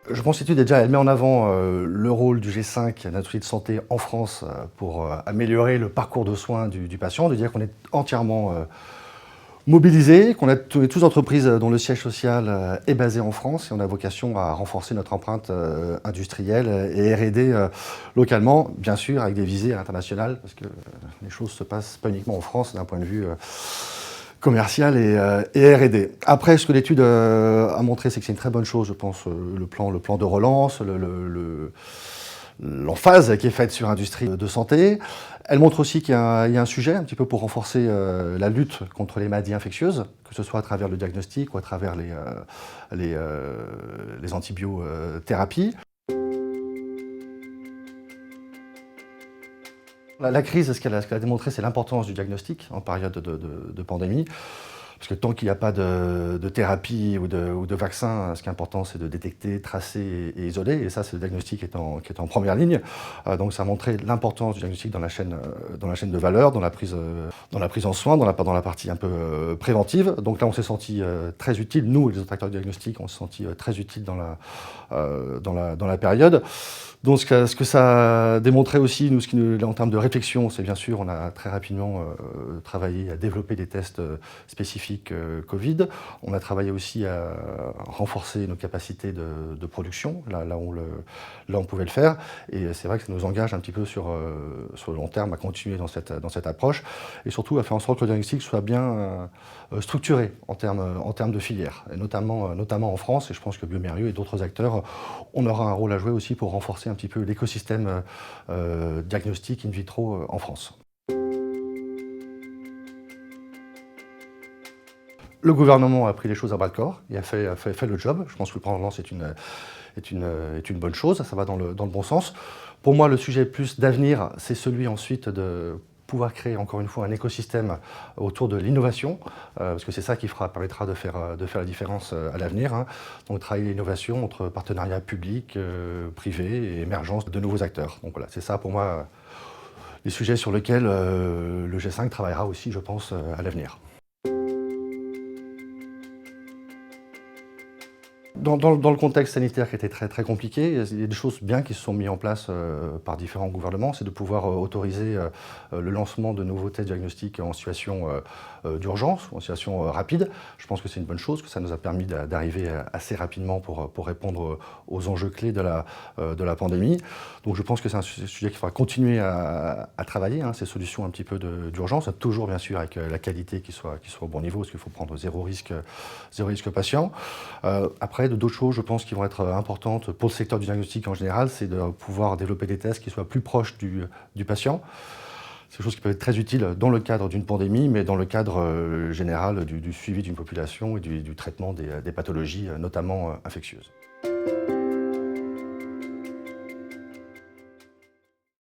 Je pense que l'étude déjà, elle met en avant le rôle du G5, notre outil de santé en France, pour améliorer le parcours de soins du patient, de dire qu'on est entièrement mobilisés, qu'on est tous entreprises dont le siège social est basé en France et on a vocation à renforcer notre empreinte industrielle et R&D localement, bien sûr avec des visées à l'international, parce que les choses se passent pas uniquement en France d'un point de vue commercial et R&D. Après, ce que l'étude a montré, c'est que c'est une très bonne chose, je pense, le plan de relance, l'emphase qui est faite sur l'industrie de santé. Elle montre aussi qu'il y a un sujet un petit peu pour renforcer la lutte contre les maladies infectieuses, que ce soit à travers le diagnostic ou à travers les antibiothérapies. La crise, ce qu'elle a démontré, c'est l'importance du diagnostic en période de pandémie. Parce que tant qu'il n'y a pas de thérapie ou de vaccin, ce qui est important, c'est de détecter, tracer et isoler. Et ça, c'est le diagnostic qui est en première ligne. Donc ça a montré l'importance du diagnostic dans la chaîne de valeur, dans la prise en soin, dans la partie un peu préventive. Donc là, on s'est senti très utile. Nous, les autres acteurs du diagnostic, on s'est senti très utile dans la période. Donc ce que ça a démontré aussi, en termes de réflexion, c'est bien sûr, on a très rapidement travaillé à développer des tests spécifiques Covid. On a travaillé aussi à renforcer nos capacités de production, là où on pouvait le faire. Et c'est vrai que ça nous engage un petit peu sur le long terme à continuer dans cette approche et surtout à faire en sorte que le diagnostic soit bien structuré en termes de filière, et notamment en France. Et je pense que bioMérieux et d'autres acteurs, on aura un rôle à jouer aussi pour renforcer un petit peu l'écosystème diagnostic in vitro en France. Le gouvernement a pris les choses à bras-le-corps et a fait le job. Je pense que le plan de relance est une bonne chose, ça va dans le bon sens. Pour moi, le sujet plus d'avenir, c'est celui ensuite de pouvoir créer encore une fois un écosystème autour de l'innovation, parce que c'est ça qui permettra de faire la différence à l'avenir. Hein. Donc travailler l'innovation entre partenariats publics, privés et émergence de nouveaux acteurs. Donc voilà, c'est ça pour moi les sujets sur lesquels le G5 travaillera aussi, je pense, à l'avenir. Dans le contexte sanitaire qui était très, très compliqué, il y a des choses bien qui se sont mises en place par différents gouvernements, c'est de pouvoir autoriser le lancement de nouveaux tests diagnostiques en situation d'urgence, en situation rapide. Je pense que c'est une bonne chose, que ça nous a permis d'arriver assez rapidement pour répondre aux enjeux clés de la pandémie. Donc je pense que c'est un sujet qu'il faudra continuer à travailler, hein, ces solutions un petit peu d'urgence, toujours bien sûr avec la qualité qui soit au bon niveau, parce qu'il faut prendre zéro risque patient. Après, d'autres choses, je pense, qui vont être importantes pour le secteur du diagnostic en général, c'est de pouvoir développer des tests qui soient plus proches du patient. C'est quelque chose qui peut être très utile dans le cadre d'une pandémie, mais dans le cadre général du suivi d'une population et du traitement des pathologies, notamment infectieuses.